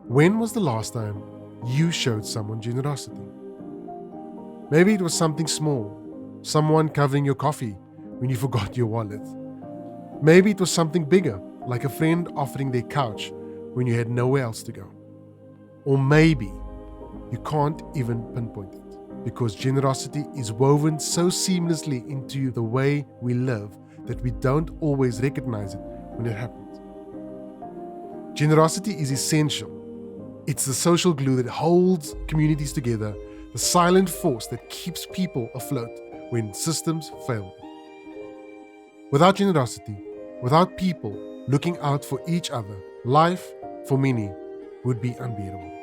When was the last time you showed someone generosity? Maybe it was something small, someone covering your coffee when you forgot your wallet. Maybe it was something bigger, like a friend offering their couch when you had nowhere else to go. Or maybe you can't even pinpoint it because generosity is woven so seamlessly into the way we live that we don't always recognize it when it happens. Generosity is essential. It's the social glue that holds communities together, the silent force that keeps people afloat when systems fail. Without generosity, without people looking out for each other, life, for many, would be unbearable.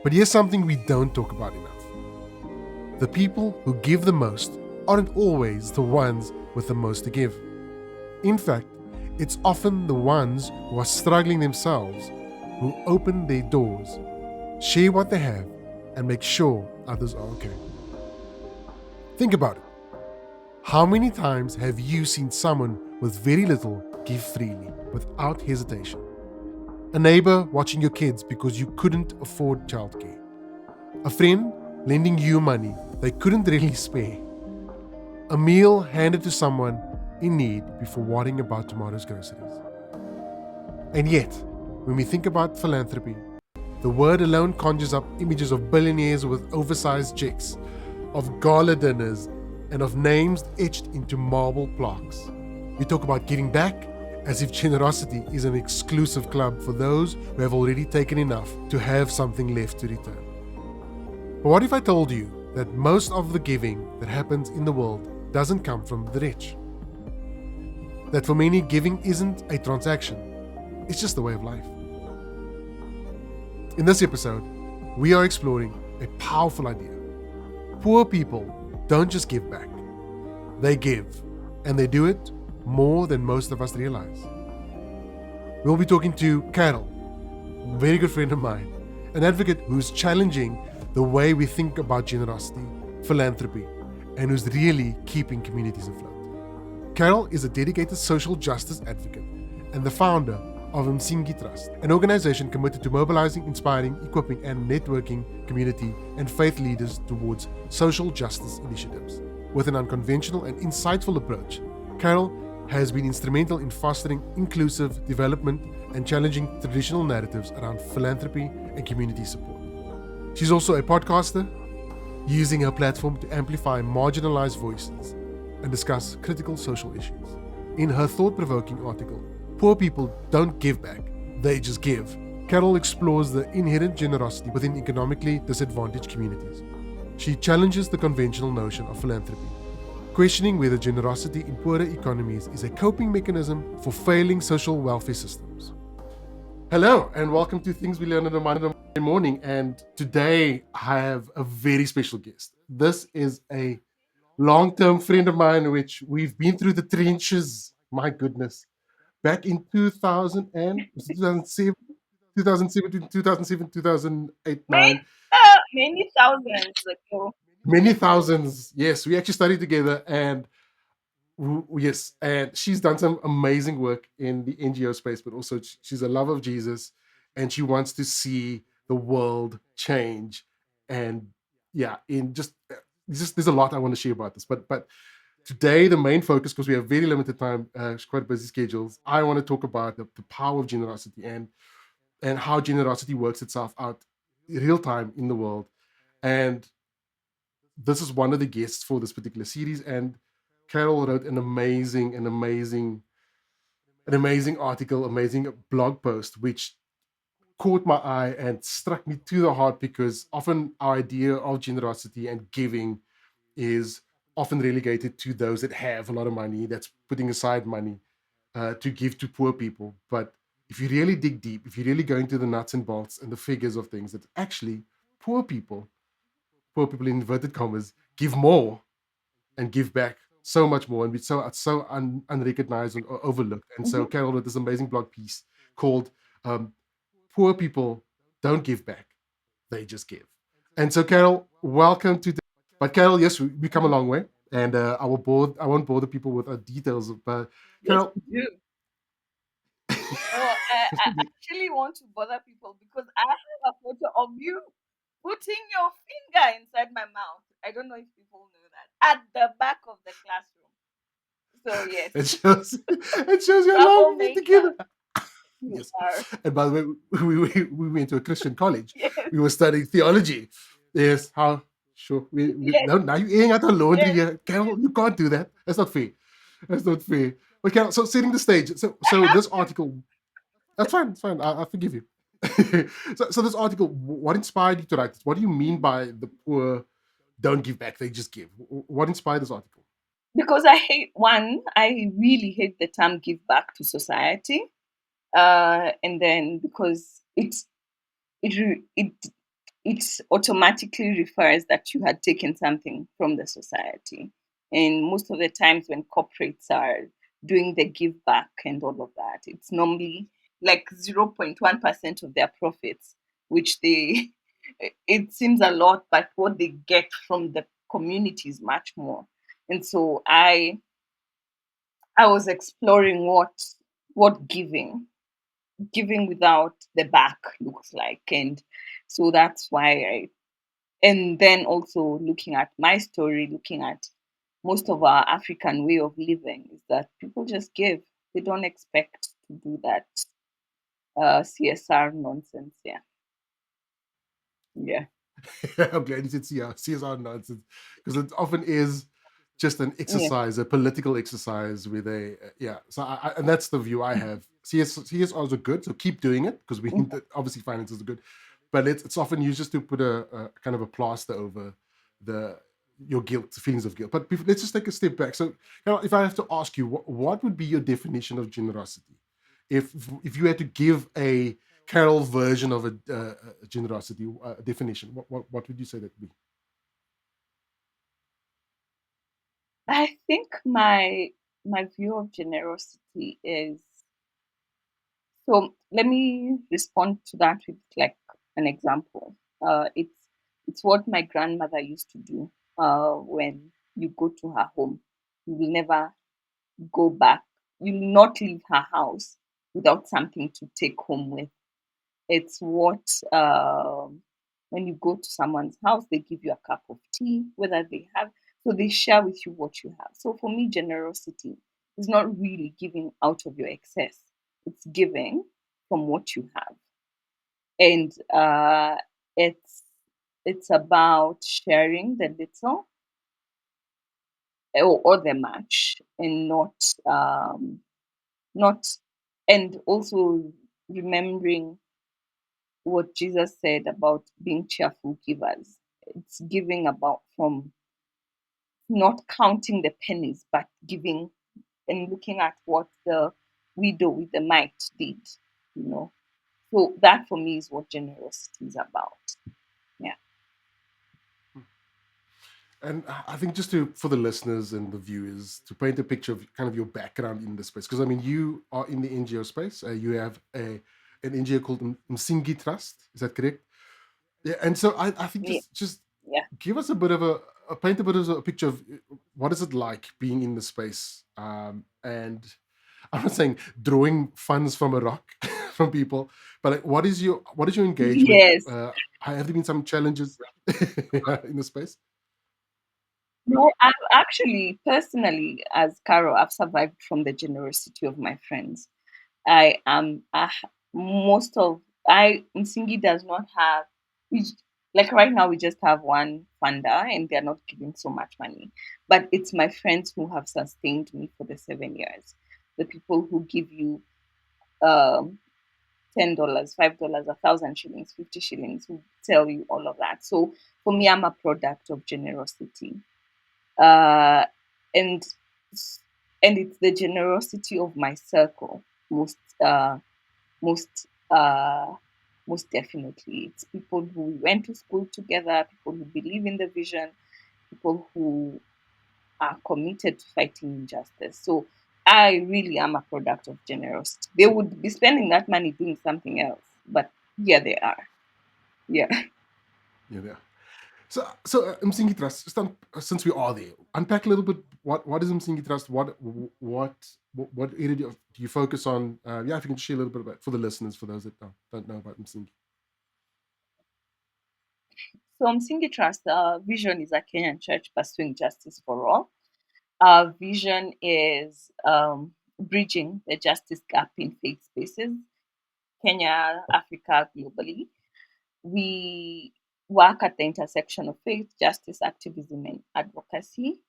But here's something we don't talk about enough. The people who give the most aren't always the ones with the most to give. In fact, it's often the ones who are struggling themselves who open their doors, share what they have, and make sure others are okay. Think about it. How many times have you seen someone with very little give freely, without hesitation? A neighbor watching your kids because you couldn't afford childcare. A friend lending you money they couldn't really spare. A meal handed to someone in need before worrying about tomorrow's groceries. And yet, when we think about philanthropy, the word alone conjures up images of billionaires with oversized checks, of gala dinners, and of names etched into marble plaques. We talk about giving back as if generosity is an exclusive club for those who have already taken enough to have something left to return. But what if I told you that most of the giving that happens in the world doesn't come from the rich? That for many, giving isn't a transaction, it's just the way of life. In this episode, we are exploring a powerful idea. Poor people don't just give back, they give, and they do it more than most of us realize. We'll be talking to Carol, a very good friend of mine, an advocate who's challenging the way we think about generosity, philanthropy, and who's really keeping communities afloat. Carol is a dedicated social justice advocate and the founder of Msingi Trust, an organization committed to mobilizing, inspiring, equipping, and networking community and faith leaders towards social justice initiatives. With an unconventional and insightful approach, Carol has been instrumental in fostering inclusive development and challenging traditional narratives around philanthropy and community support. She's also a podcaster, using her platform to amplify marginalized voices and discuss critical social issues. In her thought-provoking article, Poor People Don't Give Back, They Just Give, Carol explores the inherent generosity within economically disadvantaged communities. She challenges the conventional notion of philanthropy, questioning whether generosity in poorer economies is a coping mechanism for failing social welfare systems. Hello, and welcome to Things We Learn on a Monday Morning. And today I have a very special guest. This is a long-term friend of mine, which we've been through the trenches, my goodness, back in 2007, 2008, 9. Many thousands ago. Many thousands. Yes, we actually studied together, and yes, and she's done some amazing work in the NGO space, but also she's a lover of Jesus, and she wants to see the world change. And yeah, in just there's a lot I want to share about this, but today the main focus, because we have very limited time, quite busy schedules, I want to talk about the power of generosity and how generosity works itself out real time in the world. And this is one of the guests for this particular series, and Carol wrote an amazing article, amazing blog post, which caught my eye and struck me to the heart, because often our idea of generosity and giving is often relegated to those that have a lot of money, that's putting aside money to give to poor people. But if you really dig deep, if you really go into the nuts and bolts and the figures of things, that actually poor people, in inverted commas, give more and give back so much more, and be so unrecognized or overlooked. And so Carol wrote this amazing blog piece called "Poor People Don't Give Back; They Just Give." And so, Carol, welcome to. But Carol, yes, we come a long way, and I won't bother people with details. But Yes, Carol, we do. No, I actually want to bother people because I have a photo of you putting your finger inside my mouth. I don't know if people know that. At the back of the classroom. So yes, It shows your love being troublemaker. together. You Yes. are. And by the way, we went to a Christian college. Yes. We were studying theology. Yes. How? Sure. Yes. No, now you're airing out the laundry Yes. here. Carol, you can't do that. That's not fair. That's not fair. But Carol, so setting the stage. So I have this to. article, that's fine. It's fine. I forgive you. So this article, what inspired you to write this? What do you mean by the poor don't give back, they just give? What inspired this article? Because I really hate the term give back to society. And then because it it automatically refers that you had taken something from the society. And most of the times when corporates are doing the give back and all of that, it's normally like 0.1% of their profits, which they, it seems a lot, but what they get from the community is much more. And so I was exploring what giving without the back looks like. And so that's why and then also looking at my story, looking at most of our African way of living is that people just give. They don't expect to do that CSR nonsense. Yeah. Yeah. I'm glad you said CSR nonsense, because it often is just an Yeah. exercise, a political exercise where they, yeah. So and that's the view I have. CSRs are good, so keep doing it because we Mhm. obviously finances are good, but it's often used just to put a kind of a plaster over the your guilt, feelings of guilt. But let's just take a step back. So, if I have to ask you, what would be your definition of generosity? If you had to give a Carol version of a generosity definition, what would you say that would be? I think my view of generosity is, so let me respond to that with like an example. It's what my grandmother used to do. When you go to her home, you will never go back. You will not leave her house without something to take home with. It's what when you go to someone's house, they give you a cup of tea, whether they have, so they share with you what you have. So for me, generosity is not really giving out of your excess, it's giving from what you have. And it's it's about sharing the little or the much, and not and also remembering what Jesus said about being cheerful givers. It's giving about from not counting the pennies, but giving and looking at what the widow with the mite did, you know. So that for me is what generosity is about. Yeah. And I think just to for the listeners and the viewers to paint a picture of kind of your background in this space, because I mean you are in the NGO space. You have an NGO called Msingi Trust. Is that correct? Yeah. And so I think Yeah. just Yeah. give us a bit of a paint a bit of a picture of what is it like being in the space, and I'm not saying drawing funds from a rock from people, but like, what is your engagement? Yes. Have there been some challenges in the space? No, I've actually personally, as Carol, I've survived from the generosity of my friends. I am most of I Msingi does not have, we, like right now we just have one funder and they're not giving so much money. But it's my friends who have sustained me for the 7 years. The people who give you um $10, $5, 1,000 shillings, 50 shillings, who tell you all of that. So for me, I'm a product of generosity. Uh and and it's the generosity of my circle most most uh, most definitely. It's people who we went to school together, people who believe in the vision, people who are committed to fighting injustice. So I really am a product of generosity. They would be spending that money doing something else, but here they are. Yeah. Yeah. So Msingi Trust, since we are there, unpack a little bit. What is Msingi Trust? What area do you focus on? Yeah, if you can share a little bit about for the listeners, for those that don't know about Msingi. So Msingi Trust, our vision is a Kenyan church pursuing justice for all. Our vision is bridging the justice gap in faith spaces, Kenya, Africa, globally. We work at the intersection of faith, justice, activism, and advocacy.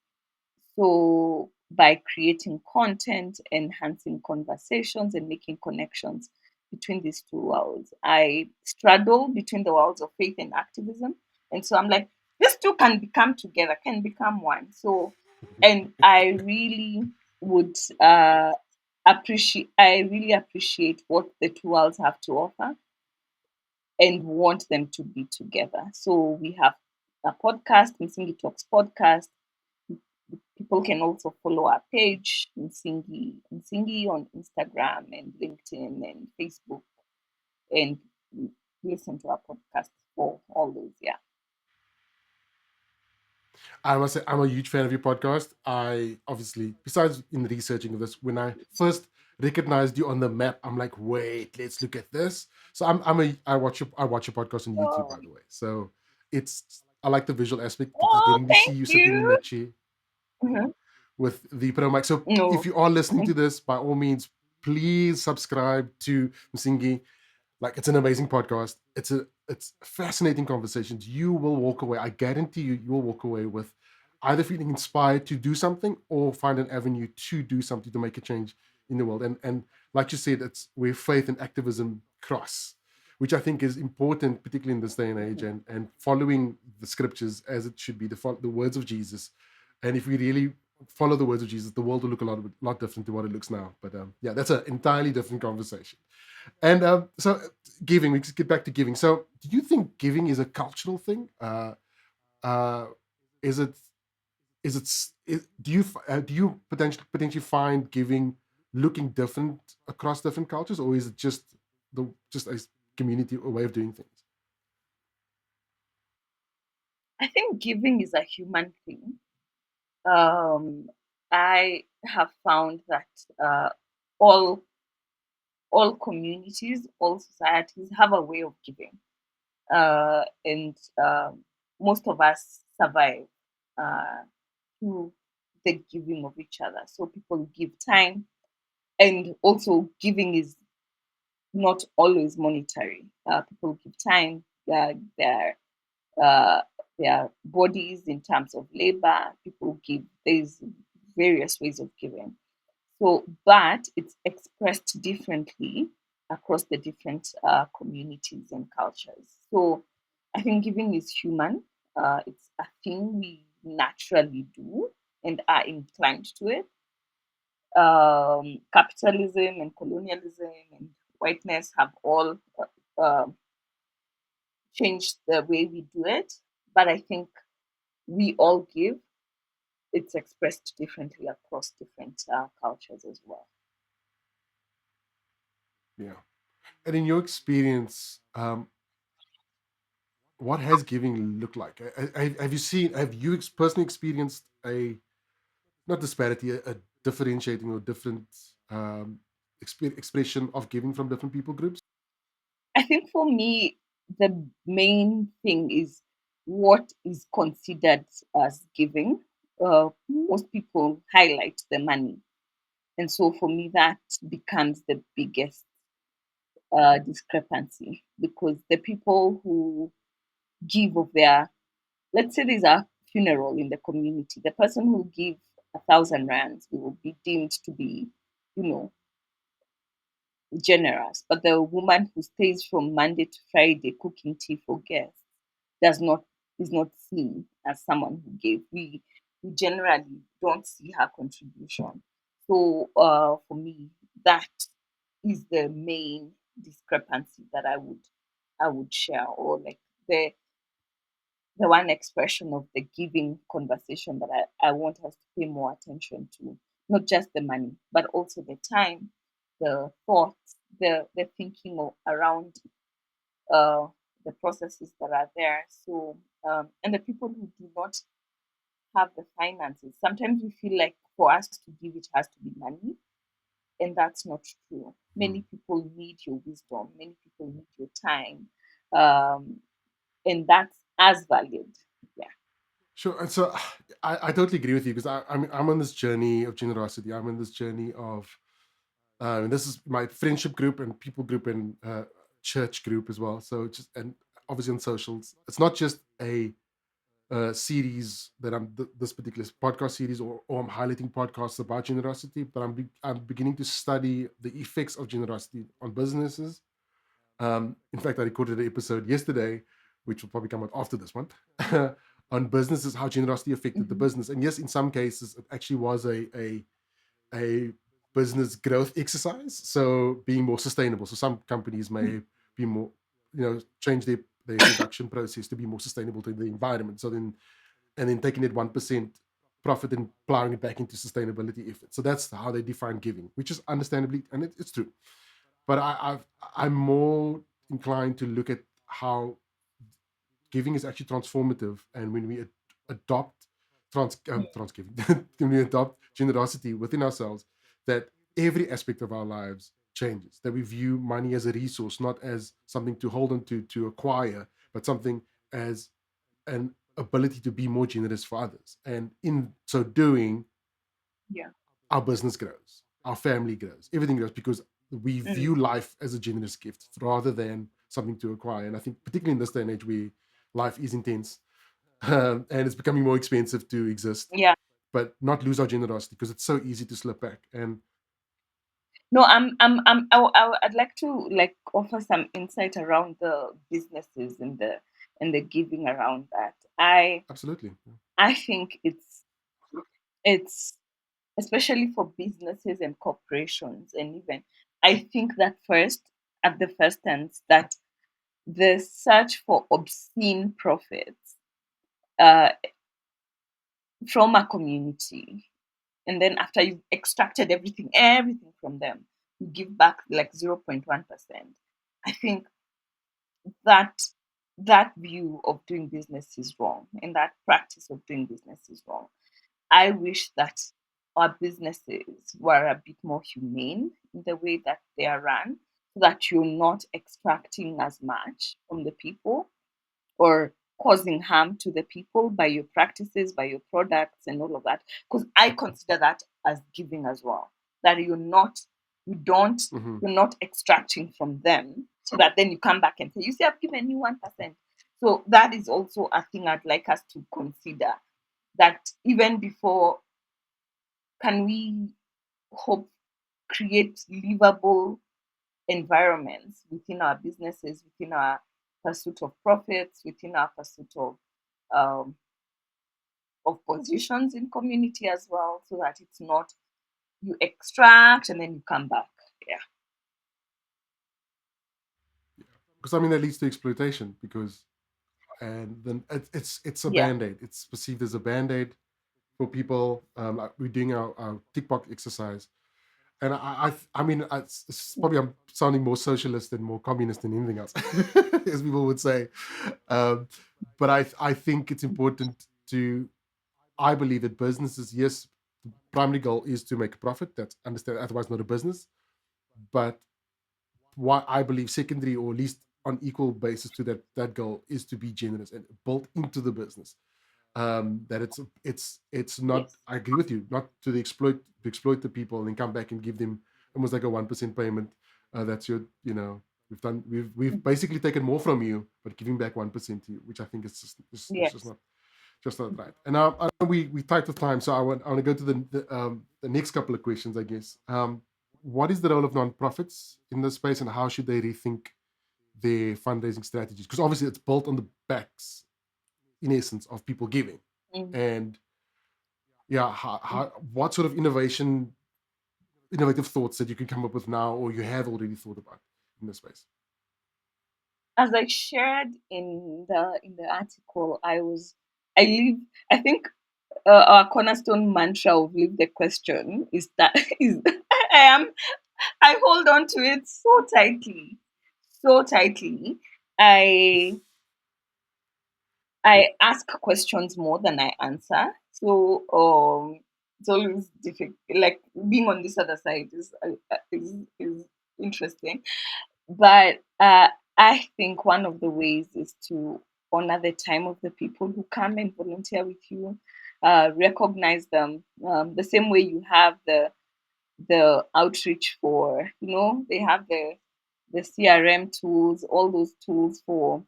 So, by creating content, enhancing conversations, and making connections between these two worlds, I straddle between the worlds of faith and activism. And so I'm like, these two can become together, can become one. So, and would I really appreciate what the two worlds have to offer and want them to be together. So we have a podcast, Msingi Talks podcast. People can also follow our page, Msingi on Instagram and LinkedIn and Facebook, and listen to our podcast for all those. Yeah. I must say, I'm a huge fan of your podcast. I obviously, besides in researching this, when I first recognized you on the map, I'm like, wait, let's look at this. So I watch your podcast on YouTube, by Oh, the way. So I like the visual aspect because oh getting to see thank you sitting in you. that chair Mhm. with the pro mic. So if No. you are listening to this, by all means, please subscribe to Msingi. Like, it's an amazing podcast. It's fascinating conversations. You will walk away. I guarantee you, you will walk away with either feeling inspired to do something or find an avenue to do something to make a change in the world. And like you said, it's where faith and activism cross, which I think is important, particularly in this day and age, and following the scriptures as it should be, the words of Jesus. And if we really follow the words of Jesus, the world will look lot different to what it looks now. But yeah, that's an entirely different conversation. And so giving, we just get back to giving. So do you think giving is a cultural thing? Uh, is it do you potentially find giving looking different across different cultures, or is it just a community a way of doing things? I think giving is a human thing. Um, I have found that all all communities, all societies have a way of giving, and most of us survive uh, through the giving of each other. So people give time, and also giving is not always monetary. People give time, uh, their bodies in terms of labor. People give. There's various ways of giving. So, but it's expressed differently across the different communities and cultures. So, I think giving is human. It's a thing we naturally do and are inclined to it. Capitalism and colonialism and whiteness have all changed the way we do it, but I think we all give. It's expressed differently across different cultures as well. Yeah. And in your experience, what has giving looked like? Have you personally experienced a not disparity, a differentiating or different um, expression of giving from different people groups? I think for me, the main thing is what is considered as giving. Most people highlight the money. And so for me, that becomes the biggest discrepancy because the people who give of their, let's say there's a funeral in the community, the person who give 1,000 rands will be deemed to be, you know, generous. But the woman who stays from Monday to Friday cooking tea for guests does not is not seen as someone who gave. We generally don't see her contribution. So for me, that is the main discrepancy that I would share, or like the the one expression of the giving conversation that I want us to pay more attention to, not just the money, but also the time, the thoughts, the thinking around uh, the processes that are there. So And the people who do not have the finances, sometimes we feel like for us to give, it has to be money, and that's not true. Mm. Many people need your wisdom, many people need your time, um, and that's as valued. Yeah. Sure. And so I totally agree with you because I'm on this journey of generosity. I'm on this journey of, and this is my friendship group and people group and church group as well. So just, and obviously on socials, it's not just a series that this particular podcast series, or I'm highlighting podcasts about generosity, but I'm beginning to study the effects of generosity on businesses. In fact, I recorded an episode yesterday, which will probably come out after this one, on businesses, how generosity affected the Mhm. business. And yes, in some cases, it actually was a business growth exercise. So being more sustainable. So some companies may be more, change their production process to be more sustainable to the environment. So then, and then taking that 1% profit and plowing it back into sustainability efforts. So that's how they define giving, which is understandably, and it's true. But I'm more inclined to look at how giving is actually transformative, and when we adopt transgiving, when we adopt generosity within ourselves, that every aspect of our lives changes. That we view money as a resource, not as something to hold on to acquire, but something as an ability to be more generous for others. And in so doing, Yeah. our business grows, our family grows, everything grows because we Mm. view life as a generous gift rather than something to acquire. And I think, particularly in this day and age where life is intense, and it's becoming more expensive to exist, Yeah. but not lose our generosity because it's so easy to slip back. And No, I'd like to like offer some insight around the businesses and the giving around that. absolutely, I think it's especially for businesses and corporations, and even I think that first, at the first instance, that the search for obscene profits uh, from a community, and then after you've extracted everything from them, you give back like 0.1%. I think that that view of doing business is wrong, and that practice of doing business is wrong. I wish that our businesses were a bit more humane in the way that they are run, so that you're not extracting as much from the people or causing harm to the people by your practices, by your products, and all of that. Because I consider that as giving as well. That you don't, hmm you're not extracting from them, so that then you come back and say, "You see, I've given you 1%." So that is also a thing I'd like us to consider. That even before, can we hope create livable environments within our businesses, within our pursuit of profits, within our pursuit um, of positions in community as well, so that it's not you extract and then you come back. Yeah. because I mean that leads to exploitation because, and then it's a Yeah. band-aid. It's perceived as a band-aid for people. Like we're doing our TikTok exercise, and I mean, it's probably I'm sounding more socialist and more communist than anything else, as people would say. Um, but I think it's important to. I believe that businesses, yes, the primary goal is to make a profit. That's understand. Otherwise, not a business. But what I believe secondary or at least on equal basis to that goal is to be generous and built into the business. That it's not. Yes. I agree with you. Not to exploit the people and then come back and give them almost like a 1% payment. That's your we've Mhm. basically taken more from you, but giving back 1% to you, which I think is it's Yes. just not right. And now I know we tight with time, so I want to go to the next couple of questions, I guess. What is the role of nonprofits in this space, and how should they rethink their fundraising strategies? Because obviously it's built on the backs, in essence, of people giving. Mhm. And yeah, what sort of innovative thoughts that you can come up with now, or you have already thought about in this space? As I shared in the article, I leave. I think our cornerstone mantra of "leave the question" is that is I am I hold on to it so tightly, so tightly. I I ask questions more than I answer. So it's always difficult. Like being on this other side is interesting. But I think one of the ways is to honor the time of the people who come and volunteer with you, recognize them the same way you have the outreach for, they have the CRM tools, all those tools for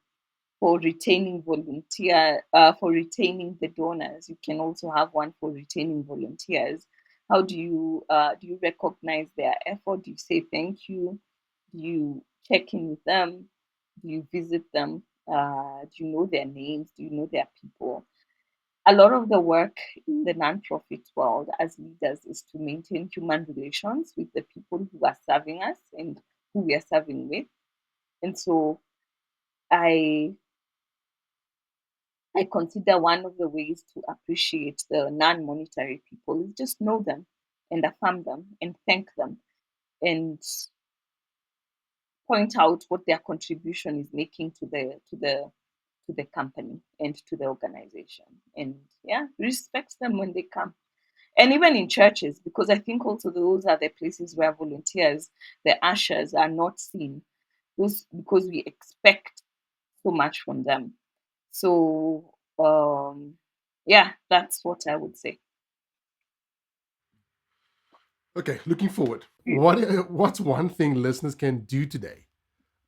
retaining for retaining the donors. You can also have one for retaining volunteers. How do you recognize their effort? Do you say thank you? Do you check in with them? Do you visit them? Do you know their names? Do you know their people? A lot of the work in the nonprofit world as leaders is to maintain human relations with the people who are serving us and who we are serving with. And so I I consider one of the ways to appreciate the non-monetary people is just know them and affirm them and thank them and point out what their contribution is making to the company and to the organization. And yeah, respect them when they come. And even in churches, because I think also those are the places where volunteers, the ushers, are not seen. Those because we expect so much from them. So yeah, that's what I would say. Okay, looking forward. What's one thing listeners can do today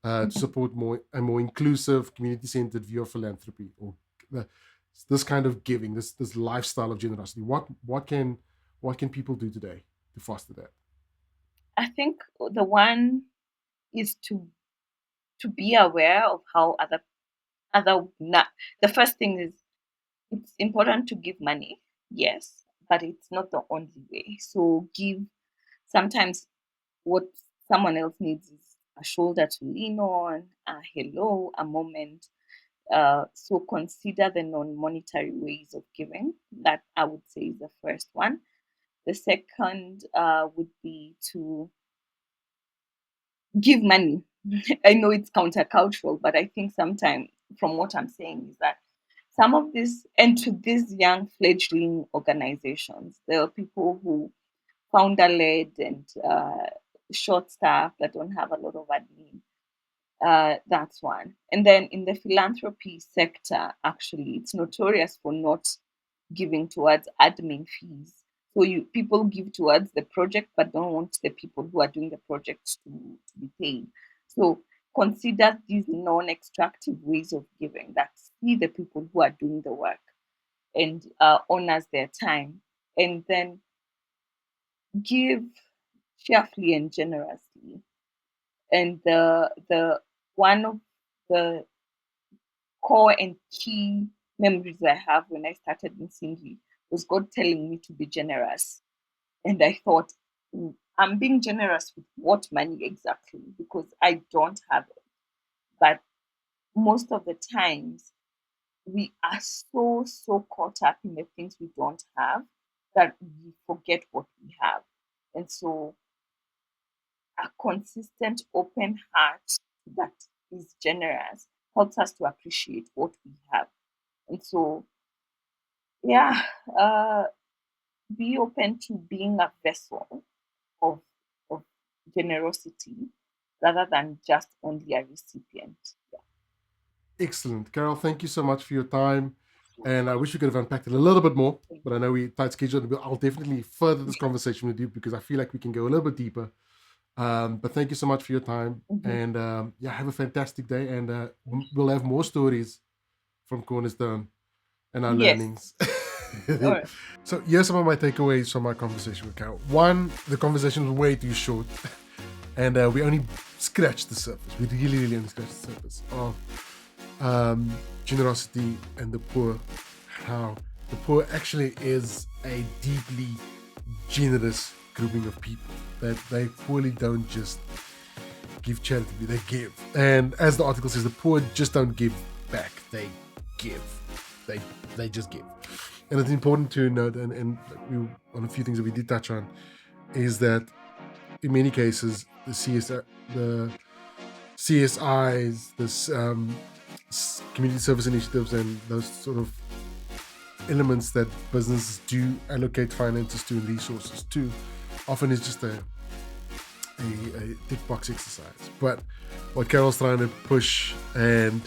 to support a more inclusive, community-centered view of philanthropy, or the, this kind of giving, this lifestyle of generosity? What can people do today to foster that? I think the one is to be aware of how other not the first thing is it's important to give money, yes, but it's not the only way. So give sometimes what someone else needs is a shoulder to lean on, a hello, a moment. So consider the non-monetary ways of giving. That I would say is the first one. The second would be to give money. I know it's countercultural, but I think sometimes from what I'm saying is that some of this, and to these young fledgling organizations, there are people who founder led and short staff that don't have a lot of admin. That's one. And then in the philanthropy sector, actually, it's notorious for not giving towards admin fees. So you people give towards the project, but don't want the people who are doing the project to be paid. So consider these non-extractive ways of giving that see the people who are doing the work and honors their time, and then give cheerfully and generously. And the one of the core and key memories I have when I started in Sindhi was God telling me to be generous. And I thought, I'm being generous with what money exactly? Because I don't have it. But most of the times, we are so caught up in the things we don't have that we forget what we have. And so, a consistent, open heart that is generous helps us to appreciate what we have. And so, yeah, uh, be open to being a vessel of of generosity rather than just only a recipient. Yeah. Excellent, Carol. Thank you so much for your time, and I wish we could have unpacked it a little bit more. But I know we tight scheduled. I'll definitely further this conversation with you because I feel like we can go a little bit deeper. But thank you so much for your time, Mhm. and yeah, have a fantastic day. And we'll have more stories from Cornerstone and our Yes. learnings. All right. So here's some of my takeaways from my conversation with Carol. One, the conversation was way too short, and we only scratched the surface. We really only scratched the surface of generosity and the poor. How the poor actually is a deeply generous grouping of people, that they poorly don't just give charity, they give. And as the article says, the poor just don't give back, they give. They just give. And it's important to note, and one of the few things that we did touch on is that in many cases the CSIs, the community service initiatives and those sort of elements that businesses do allocate finances to and resources to often is just a tick box exercise. But what Carol's trying to push and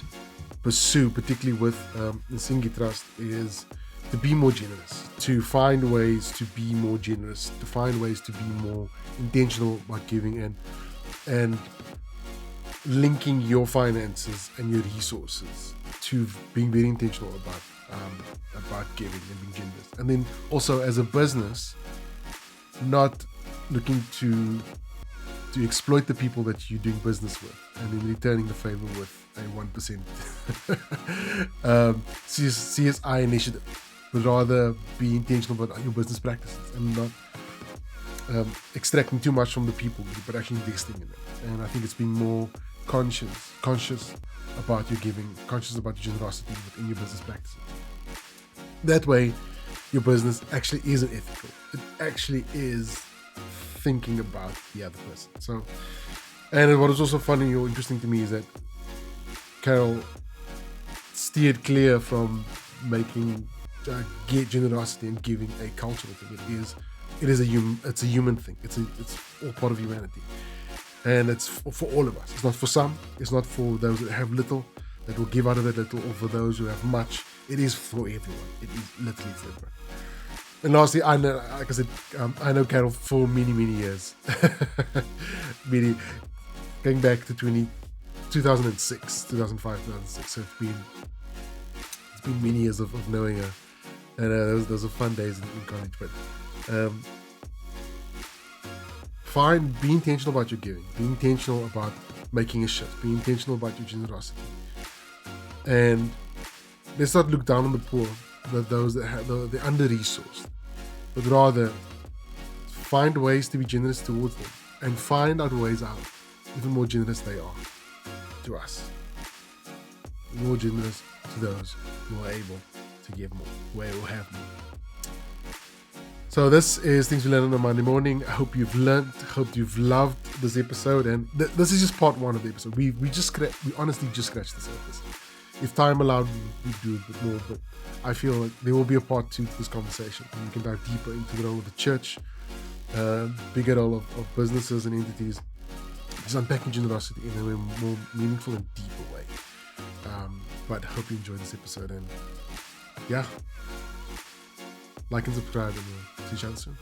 pursue, particularly with the Singi Trust, is to be more generous, to find ways to be more generous, to find ways to be more intentional about giving and linking your finances and your resources to being very intentional about giving and being generous. And then also as a business, not looking to exploit the people that you're doing business with and then returning the favor with a 1% CSI initiative, but rather be intentional about your business practices and not extracting too much from the people, but actually investing in it. And I think it's being more conscious about your giving, conscious about your generosity within your business practices. That way, your business actually isn't ethical. It actually is thinking about the other person. So, and what is also funny or interesting to me is that Carol steered clear from making generosity and giving a cultural thing. It's a human thing. It's all part of humanity, and it's for all of us. It's not for some. It's not for those that have little, that will give out of that little, or for those who have much. It is for everyone. It is literally for everyone. And lastly, I know, like I said, I know Carol for many years. Going back to 2006, 2005, 2006. So it's been many years of knowing her, and those are fun days in college. But be intentional about your giving. Be intentional about making a shift. Be intentional about your generosity, and let's not look down on the poor, those that have the under-resourced, but rather find ways to be generous towards them and find out ways out even more generous they are to us, more generous to those who are able to give more, who have more. So this is Things We Learn on a Monday Morning. I hope you've learned, hope you've loved this episode, and this is just part one of the episode. We honestly just scratched the surface. If time allowed, we'd do a bit more, but I feel like there will be a part two to this conversation, and we can dive deeper into the role of the church, bigger role of businesses and entities, just unpacking generosity in a more meaningful and deeper way. But I hope you enjoyed this episode, and yeah, like and subscribe, and we'll see each other soon.